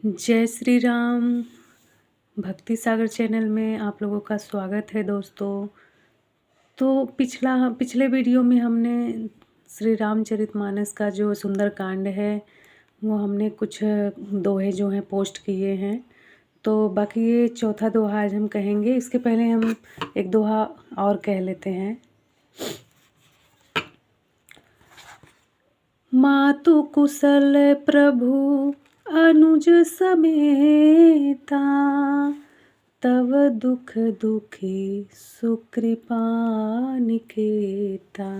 जय श्री राम। भक्ति सागर चैनल में आप लोगों का स्वागत है दोस्तों। तो पिछले वीडियो में हमने श्री रामचरितमानस का जो सुंदरकांड है वो हमने कुछ दोहे जो हैं पोस्ट किए हैं। तो बाकी ये चौथा दोहा आज हम कहेंगे। इसके पहले हम एक दोहा और कह लेते हैं। मातु कुशल प्रभु अनुज समेता, तव दुख दुखी सुकृपा निकेता।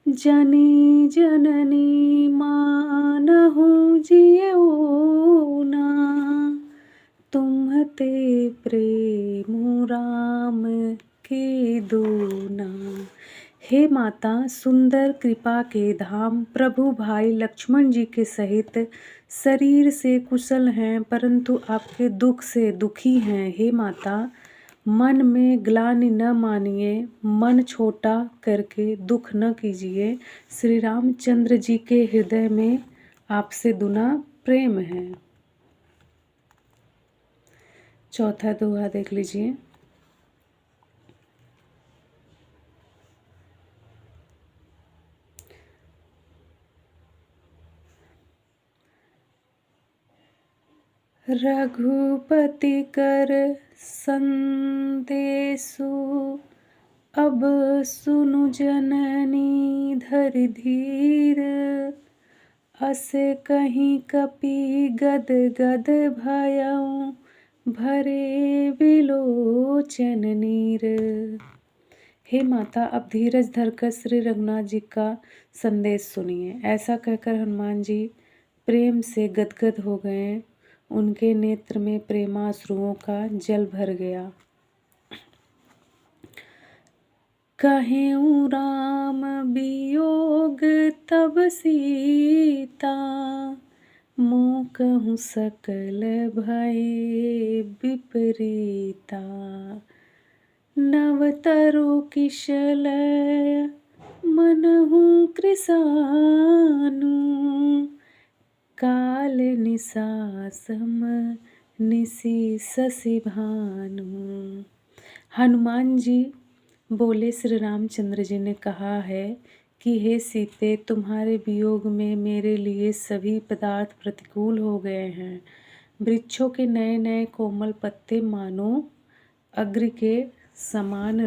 जनी जननी मानहु जियो ना, तुम्हते प्रेम राम के दूना। हे माता, सुंदर कृपा के धाम प्रभु भाई लक्ष्मण जी के सहित शरीर से कुशल हैं, परंतु आपके दुख से दुखी हैं। हे माता, मन में ग्लानि न मानिए, मन छोटा करके दुख न कीजिए। श्री रामचंद्र जी के हृदय में आपसे दुना प्रेम है। चौथा दोहा देख लीजिए। रघुपति कर संदेशु, अब सुनु जननी धरि धीर। असे कहीं कपि गद गद भयउ, भरे विलोचन नीर। हे माता, अब धीरज धरकर श्री रघुनाथ जी का संदेश सुनिए। ऐसा कहकर हनुमान जी प्रेम से गदगद हो गए। उनके नेत्र में प्रेमाश्रुओं का जल भर गया। कहेऊ राम वियोग तब सीता, मोह कहूँ सकल भय विपरीता। नव तरु किशलय मनहु कृसानु, काल निसासम निसी शशि भानु। हनुमान जी बोले, श्री रामचंद्र जी ने कहा है कि हे सीते, तुम्हारे वियोग में मेरे लिए सभी पदार्थ प्रतिकूल हो गए हैं। वृक्षों के नए नए कोमल पत्ते मानो अग्नि के समान,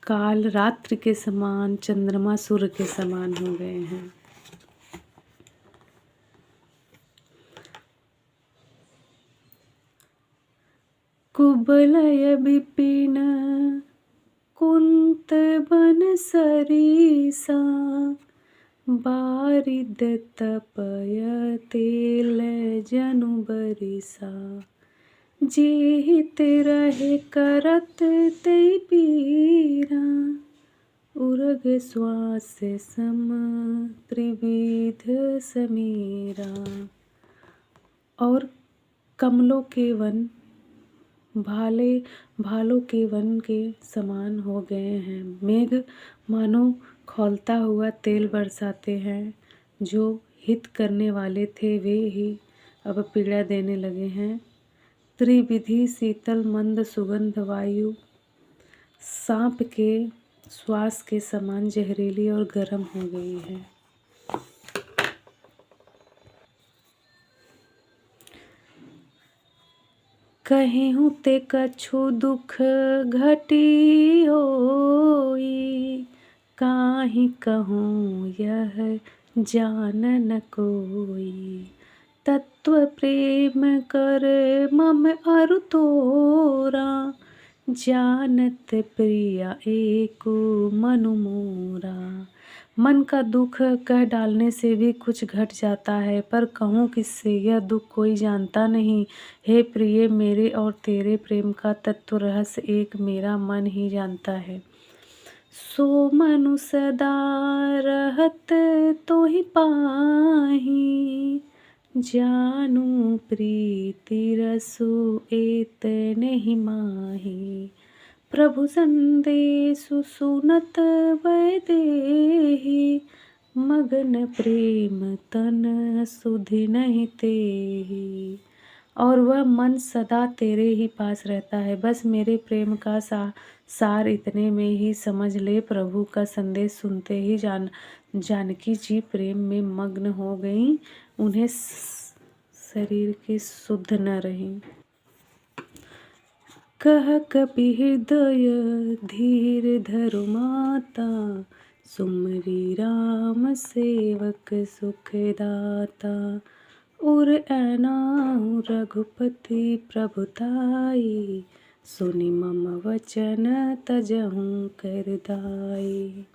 काल रात्रि के समान, चंद्रमा सूर्य के समान हो गए हैं। कुबलय विपिन कुंत बन सरीसा, बारिद तपय तेल जनु बरिसा। जेहित रहे करत ते पीरा, उरग श्वास सम त्रिविध समीरा। और कमलों के वन भालों के वन के समान हो गए हैं। मेघ मानो खौलता हुआ तेल बरसाते हैं। जो हित करने वाले थे वे ही अब पीड़ा देने लगे हैं। त्रिविधि शीतल मंद सुगंध वायु, सांप के श्वास के समान जहरीली और गर्म हो गई है। कहेहूँ ते कछु दुख घटी होई, काहि कहूँ यह जान न कोई। तत्व प्रेम कर मम अरु तोरा, जानत प्रिया एको मनु मोरा। मन का दुख कह डालने से भी कुछ घट जाता है, पर कहूँ किससे, यह दुख कोई जानता नहीं। हे प्रिय, मेरे और तेरे प्रेम का तत्व रहस्य एक मेरा मन ही जानता है। सो मनु सदा रहत तो ही पाही, जानू प्रीति रसु एत नहीं माही। प्रभु संदेशु सुनत वैदेही, मगन प्रेम तन सुधि नहीं तेहि। और वह मन सदा तेरे ही पास रहता है। बस मेरे प्रेम का सार इतने में ही समझ ले। प्रभु का संदेश सुनते ही जानकी जी प्रेम में मग्न हो गईं। उन्हें शरीर की सुध न रही। कह कपि हृदय धीर धरु माता, सुमरी राम सेवक सुख दाता। उर ऐनाहु रघुपति प्रभुताई, सुनि मम वचन तजहु कर दाई।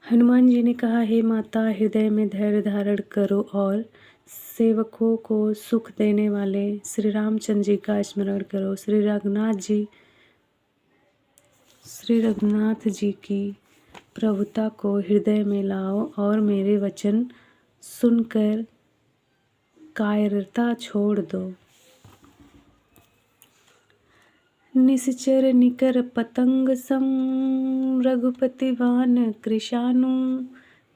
हनुमान जी ने कहा, हे माता, हृदय में धैर्य धारण करो और सेवकों को सुख देने वाले श्री रामचंद्र जी का स्मरण करो। श्री रघुनाथ जी की प्रभुता को हृदय में लाओ और मेरे वचन सुनकर कायरता छोड़ दो। निश्चर निकर पतंग सम, रघुपति वान कृशानु।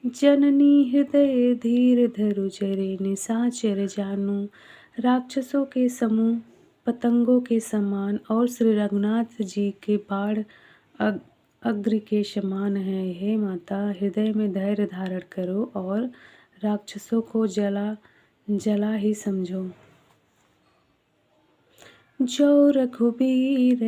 जननी हृदय धीर धरु जरे, निशाचर जानू। राक्षसों के समूह, पतंगों के समान और श्री रघुनाथ जी के बाण अग्नि के समान है। हे माता, हृदय में धैर्य धारण करो और राक्षसों को जला ही समझो। जो रघुबीर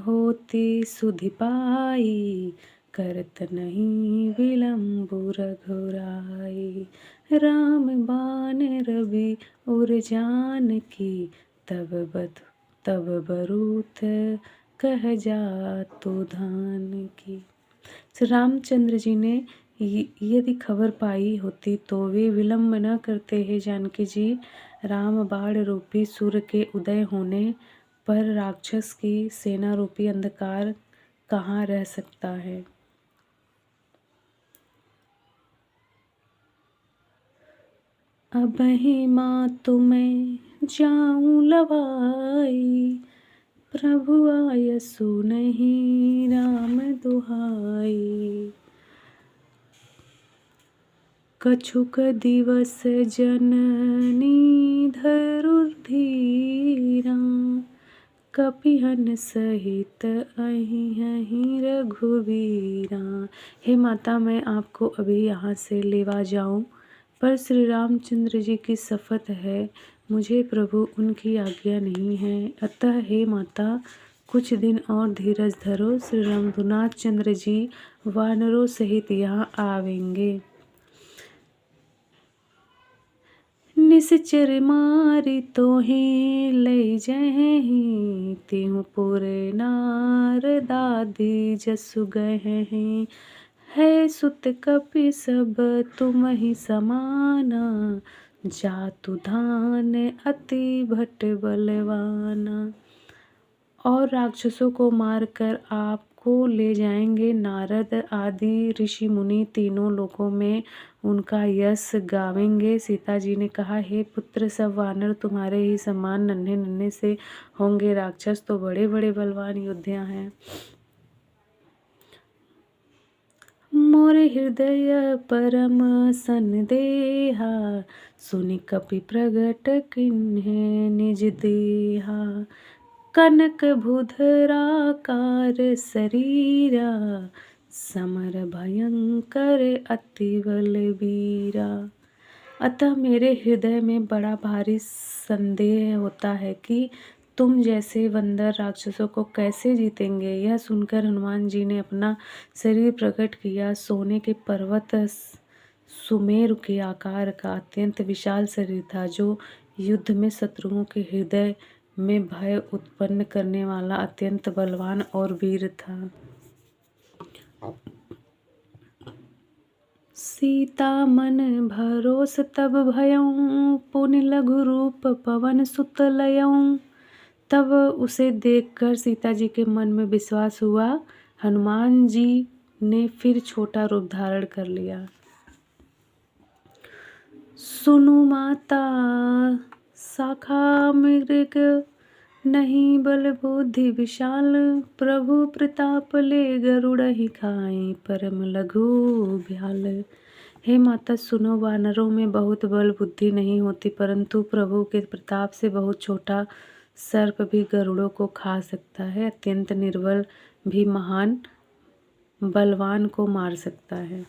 होती सुधि पाई, करत नहीं विलंबु रघुराई। राम बाण रवि उर जानकी, तब बरूथ कह जातु धान की। रामचंद्र जी ने यदि खबर पाई होती तो वे विलंब न करते। हैं जानकी जी, राम बाण रूपी सूर्य के उदय होने पर राक्षस की सेना रूपी अंधकार कहाँ रह सकता है। अबहि मातु मैं जाऊं लवाई, प्रभु आय सुनहि राम दुहाई। कछुक दिवस जननी धरु धीरा, कपिहन सहित अहि रघुवीरा। हे माता, मैं आपको अभी यहाँ से लेवा जाऊं, पर श्री रामचंद्र जी की शपथ है, मुझे प्रभु उनकी आज्ञा नहीं है। अतः हे माता, कुछ दिन और धीरज धरो। श्री रघुनाथ चंद्र जी वानरों सहित यहाँ आवेंगे। निश्चर मारि तोहि लई जहीं, तिहु पुर नारदादि जसु गहहीं। है सुत कपि सब तुमहि समाना, जातु धान अति भट बलवाना। और राक्षसों को मारकर आपको ले जाएंगे। नारद आदि ऋषि मुनि तीनों लोकों में उनका यश गावेंगे। सीता जी ने कहा, हे पुत्र, सब वानर तुम्हारे ही समान नन्हे नन्हे से होंगे। राक्षस तो बड़े बड़े बलवान योद्धा हैं। मोरे हृदय परम संदेहा, सुनि कपि प्रगट किन्हे निज देहा। कनक भूधराकार शरीरा, समर भयंकर अति बलबीरा। अतः मेरे हृदय में बड़ा भारी संदेह होता है कि तुम जैसे बंदर राक्षसों को कैसे जीतेंगे। यह सुनकर हनुमान जी ने अपना शरीर प्रकट किया। सोने के पर्वत सुमेरु के आकार का अत्यंत विशाल शरीर था, जो युद्ध में शत्रुओं के हृदय में भय उत्पन्न करने वाला अत्यंत बलवान और वीर था। सीता मन भरोस तब भयऊं, पुनि लघु रूप पवन सुत लयऊं। तब उसे देखकर सीता जी के मन में विश्वास हुआ। हनुमान जी ने फिर छोटा रूप धारण कर लिया। सुनु माता शाखा मृग, नहीं बल बुद्धि विशाल। प्रभु प्रताप ले गरुड़ ही खाए, परम लघु भ्याल। हे माता सुनो, वानरों में बहुत बल बुद्धि नहीं होती, परंतु प्रभु के प्रताप से बहुत छोटा सर्प भी गरुड़ों को खा सकता है। अत्यंत निर्बल भी महान बलवान को मार सकता है।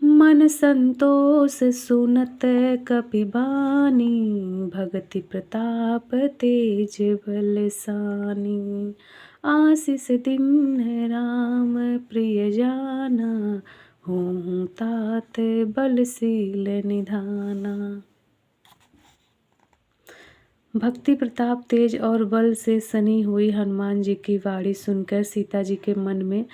मन संतोष सुनत कपिबानी, भगति प्रताप तेज बलसानी। आशीष दिन राम प्रिय जाना, हों तात बलशील निधाना। भक्ति प्रताप तेज और बल से सनी हुई हनुमान जी की वाणी सुनकर सीता जी के मन में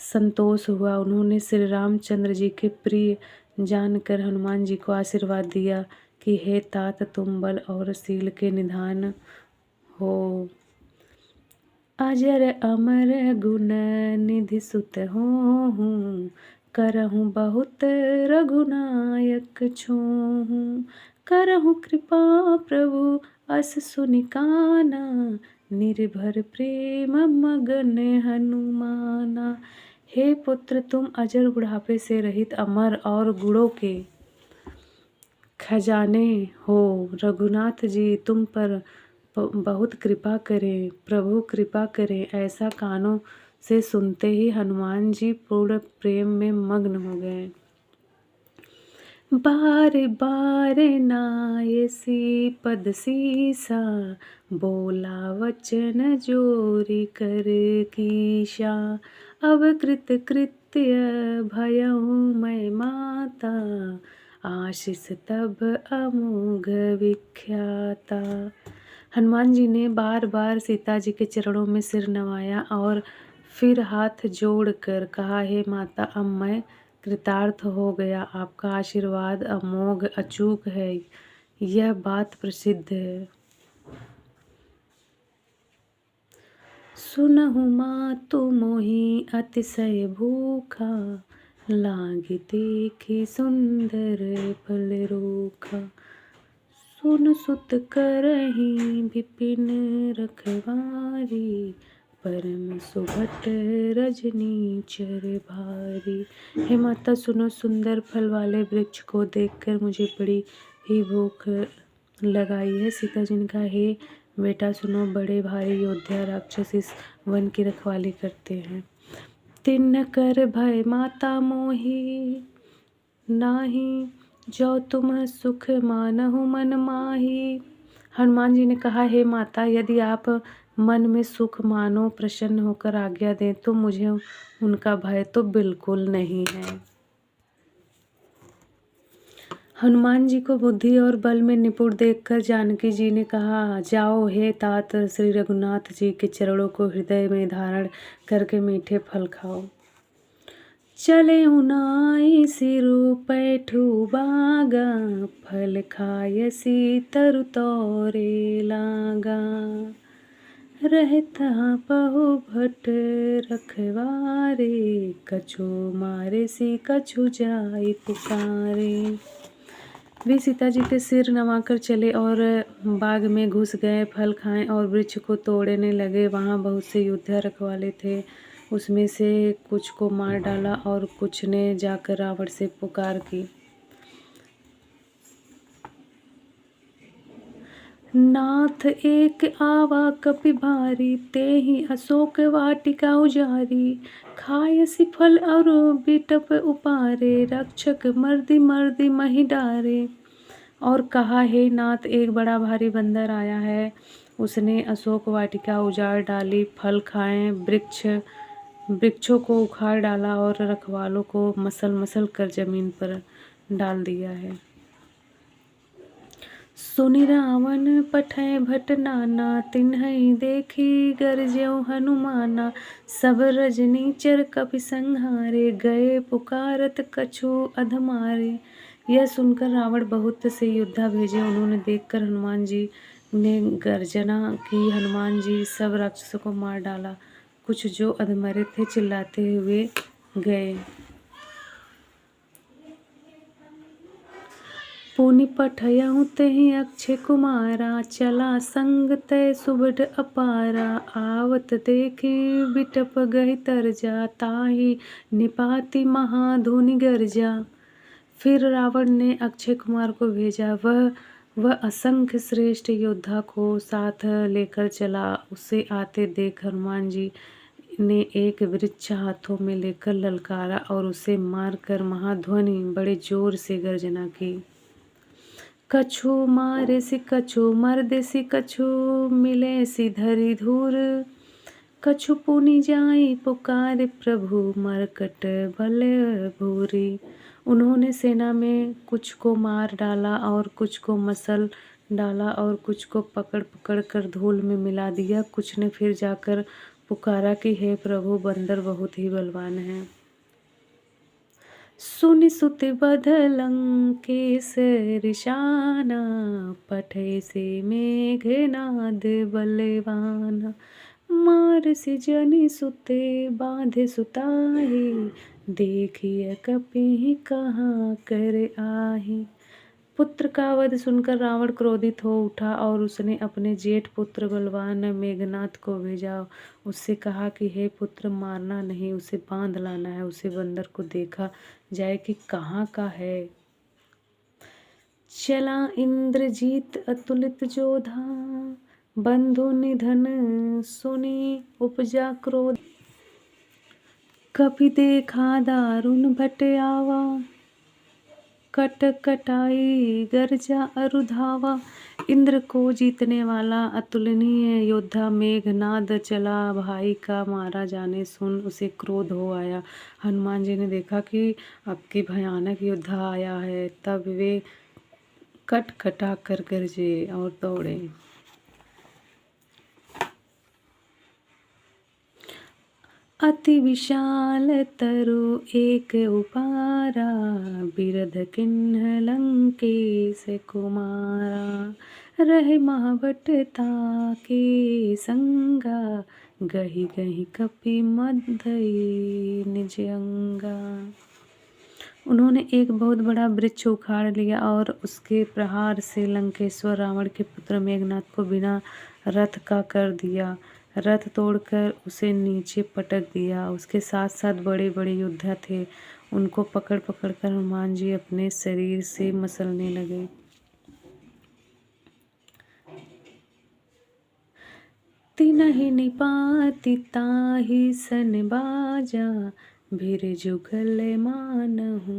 संतोष हुआ। उन्होंने श्री रामचंद्र जी के प्रिय जानकर हनुमान जी को आशीर्वाद दिया कि हे तात, तुम बल और शील के निधान हो। अजर अमर गुण निधि सुत होहूँ, करहूँ बहुत रघुनायक छोहूँ। करहूँ कृपा प्रभु अस सुनिकाना, निर्भर प्रेम मगन हनुमाना। हे पुत्र, तुम अजर बुढ़ापे से रहित अमर और गुणों के खजाने हो। रघुनाथ जी तुम पर बहुत कृपा करें, प्रभु कृपा करें। ऐसा कानों से सुनते ही हनुमान जी पूर्ण प्रेम में मग्न हो गए। बार बार नायसी पद सीसा, बोला वचन जोरी कर कीशा। अब कृत कृत्य भयहु मैं माता, आशीष तब अमोघ विख्याता। हनुमान जी ने बार बार सीता जी के चरणों में सिर नवाया और फिर हाथ जोड़कर कहा, हे माता, अब मैं कृतार्थ हो गया। आपका आशीर्वाद अमोघ अचूक है, यह बात प्रसिद्ध है। सुनहु मातु मोहि अतिशय भूखा, लागी देखी सुंदर फल रूखा। सुन सुत करही विपिन रखवारी, परम सुभट रजनी चर भारी। हे माता सुनो, सुंदर फल वाले वृक्ष को देखकर मुझे बड़ी ही भूख लगाई है। सीता जी ने कहा, हे बेटा सुनो, बड़े भारी योद्धा राक्षस इस वन की रखवाली करते हैं। तिन्न कर भय माता मोही, नाही जो तुम सुख मानहु मन माही। हनुमान जी ने कहा, हे माता, यदि आप मन में सुख मानो, प्रसन्न होकर आज्ञा दें, तो मुझे उनका भय तो बिल्कुल नहीं है। हनुमान जी को बुद्धि और बल में निपुण देखकर जानकी जी ने कहा, जाओ हे तात, श्री रघुनाथ जी के चरणों को हृदय में धारण करके मीठे फल खाओ। चले उनाई सिरु पैठु बागा, फल खायसी तरु तोरे लागा। रहता पहु भट रखवारे, कछु मारे सी कछु जाई पुकारे। वे सीता जी के सिर नवाकर चले और बाग में घुस गए, फल खाएं और वृक्ष को तोड़ने लगे। वहाँ बहुत से योद्धा रखवाले थे, उसमें से कुछ को मार डाला और कुछ ने जाकर रावण से पुकार की, नाथ एक आवा कपि भारी, ते ही अशोक वाटिका उजारी। खायसी फल और बिटप उपारे, रक्षक मर्दी मर्दी मही डारे। और कहा, हे नाथ, एक बड़ा भारी बंदर आया है, उसने अशोक वाटिका उजाड़ डाली, फल खाए, वृक्षों को उखाड़ डाला और रखवालों को मसल मसल कर जमीन पर डाल दिया है। सुनि रावण पठय भट नाना, तिन्हइ देखी गरज्यों हनुमाना। सब रजनीचर कपि संहारे, गए पुकारत कछु अधमारे। यह सुनकर रावण बहुत से योद्धा भेजे। उन्होंने देखकर हनुमान जी ने गर्जना की। हनुमान जी सब राक्षसों को मार डाला। कुछ जो अधमरे थे चिल्लाते हुए गए। पुनि पठयहु तेहि अक्षय कुमारा, चला संग तय सुबड अपारा। आवत देखी बिटप गहि तरजा, ताहि निपाति महाधुनि गर्जा। फिर रावण ने अक्षय कुमार को भेजा। वह असंख्य श्रेष्ठ योद्धा को साथ लेकर चला। उसे आते देख हनुमान जी ने एक वृक्ष हाथों में लेकर ललकारा और उसे मारकर महाध्वनि बड़े जोर से गर्जना की। कछु मारे सि कछु मर्दे सि कछु मिले सि धरि धूर। कछु पुनि जाई पुकार प्रभु, मरकट बल भूरी। उन्होंने सेना में कुछ को मार डाला और कुछ को मसल डाला और कुछ को पकड़ पकड़ कर धूल में मिला दिया। कुछ ने फिर जाकर पुकारा कि हे प्रभु, बंदर बहुत ही बलवान है। सुनि सुति बध लंकेश रिशाना, पठे से मेघनाद बलवाना। मार सि जनि सुते बांधे सुताहि, देखिए कपि कहाँ कर आहि। पुत्र का वध सुनकर रावण क्रोधित हो उठा और उसने अपने जेठ पुत्र बलवान मेघनाद को भेजा। उससे कहा कि हे पुत्र, मारना नहीं, उसे बांध लाना है। उसे बंदर को देखा जाए कि कहाँ का है। चला इंद्रजीत अतुलित जोधा, बंधु निधन सुनी उपजा क्रोध। कपि देखा दारुण भट आवा, कट कटाई गर्जा अरुधावा। इंद्र को जीतने वाला अतुलनीय योद्धा मेघनाद चला। भाई का मारा जाने सुन उसे क्रोध हो आया। हनुमान जी ने देखा कि अब की भयानक योद्धा आया है। तब वे कट कटा कर गरजे और दौड़े। अति विशाल तरु एक उपारा, बिरध किन्ह लंकेश कुमारा। रहे महाबट ताके संगा, गहि गहि कपि मदई निज अंगा। उन्होंने एक बहुत बड़ा वृक्ष उखाड़ लिया और उसके प्रहार से लंकेश्वर रावण के पुत्र मेघनाद को बिना रथ का कर दिया। रथ तोड़कर उसे नीचे पटक दिया। उसके साथ साथ बड़े बड़े योद्धा थे। उनको पकड़ पकड़ कर हनुमान जी अपने शरीर से मसलने लगे। तिनहि निपाति ताहि सन बाजा, भीर जुगल मानहु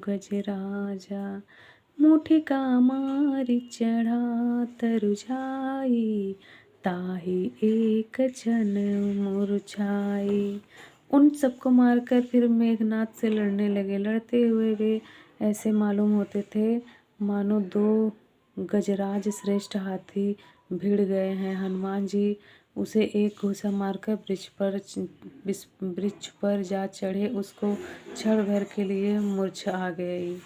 गजराजा। मुठिका मारि चढ़ा तरु जाई, ताहि एक क्षण मुरझाई। उन सबको मारकर फिर मेघनाद से लड़ने लगे। लड़ते हुए वे ऐसे मालूम होते थे मानो दो गजराज श्रेष्ठ हाथी भिड़ गए हैं। हनुमान जी उसे एक घूसा मारकर वृक्ष पर जा चढ़े। उसको क्षण भर के लिए मूर्छा आ गई।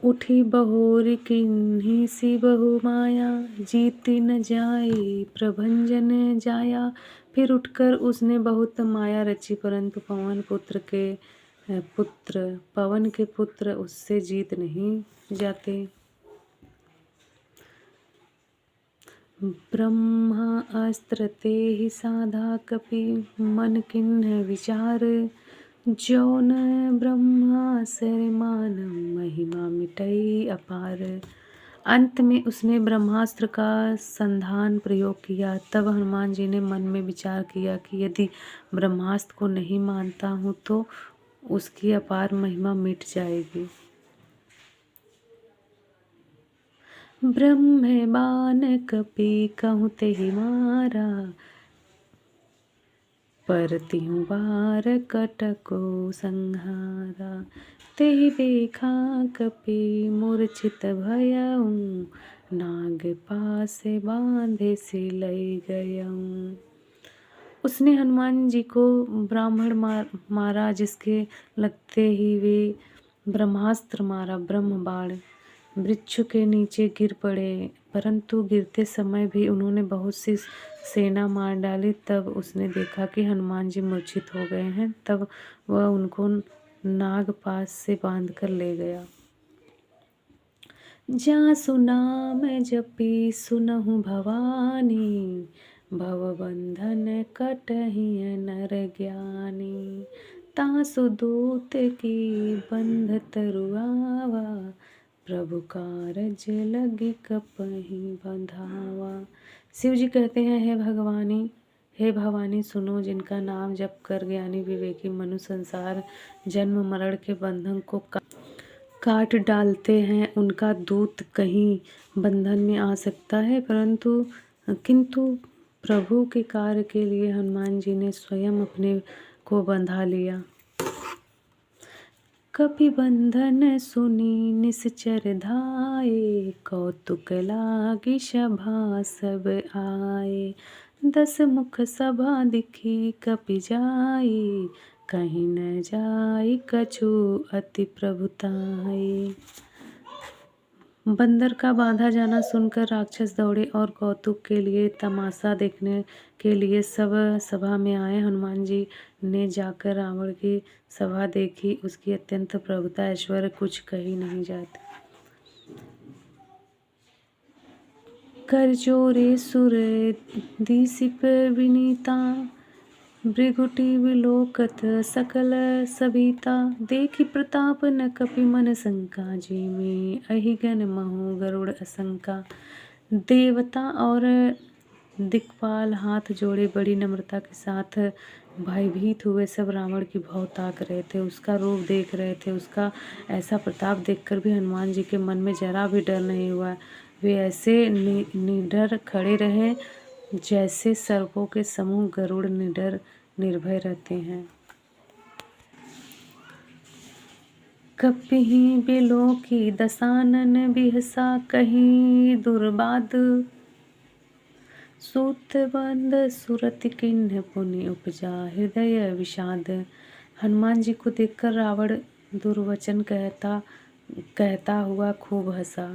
उठी बहोर किन्ही सी बहु माया, जीती न जाई प्रभंजन जाया। फिर उठकर उसने बहुत माया रची, परंतु पवन के पुत्र उससे जीत नहीं जाते। ब्रह्मा अस्त्र ते ही साधा, कपि मन किन्ह विचार। जौन ब्रह्मास्त्र मानम, महिमा मिटई अपार। अंत में उसने ब्रह्मास्त्र का संधान प्रयोग किया। तब हनुमान जी ने मन में विचार किया कि यदि ब्रह्मास्त्र को नहीं मानता हूँ तो उसकी अपार महिमा मिट जाएगी। ब्रह्म बान कपि कहूँ तेहि मारा, पर तिहु बार कटको संहारा। तेहि देखा कपि मूर्छित भयउ, नाग पासे बांधे से लई गयउ। उसने हनुमान जी को ब्राह्मण मारा, जिसके लगते ही वे ब्रह्मास्त्र मारा। ब्रह्म बाण वृक्ष के नीचे गिर पड़े, परंतु गिरते समय भी उन्होंने बहुत सी सेना मार डाली। तब उसने देखा कि हनुमान जी मूर्छित हो गए हैं। तब वह उनको नाग पास से बांध कर ले गया। जासु नाम जपी सुनहु भवानी, भवबंधन कटहि नर ज्ञानी। तासु दूत की बंध तरुआवा, प्रभु कारज लगी कपहि बंधावा। शिव जी कहते हैं, हे भवानी सुनो, जिनका नाम जप कर ज्ञानी विवेकी मनु संसार जन्म मरण के बंधन को काट डालते हैं, उनका दूत कहीं बंधन में आ सकता है, किंतु प्रभु के कार्य के लिए हनुमान जी ने स्वयं अपने को बंधा लिया। कपि बंधन सुनी निश्चर धाये, कौतुक लागी सभा सब आए। 10 मुख सभा दिखी कपि जाई, कहीं न जाई कछु अति प्रभुताई। बंदर का बांधा जाना सुनकर राक्षस दौड़े और कौतुक के लिए, तमाशा देखने के लिए सब सभा में आए। हनुमान जी ने जाकर रावण की सभा देखी, उसकी अत्यंत प्रभुता ऐश्वर्य कुछ कही नहीं जाते। कर जोरे सुर दीसिप विनीता, भृगुटी विलोकत सकल सविता। देखी प्रताप न कपि मन शंका, जी में अहिगन महु गरुड़ असंका। देवता और दिक्पाल हाथ जोड़े बड़ी नम्रता के साथ भयभीत हुए सब रावण की भौं ताक रहे थे, उसका रूप देख रहे थे। उसका ऐसा प्रताप देखकर भी हनुमान जी के मन में जरा भी डर नहीं हुआ। वे ऐसे निडर खड़े रहे जैसे सर्पों के समूह गरुड़ निडर निर्भय रहते हैं। कपिहि बिलोकी दसानन बिहसा, कहीं दुर्बाद सूतबंद सुरति किन्ह पुनि उपजा हृदय विषाद। हनुमान जी को देखकर रावण दुर्वचन कहता हुआ खूब हंसा।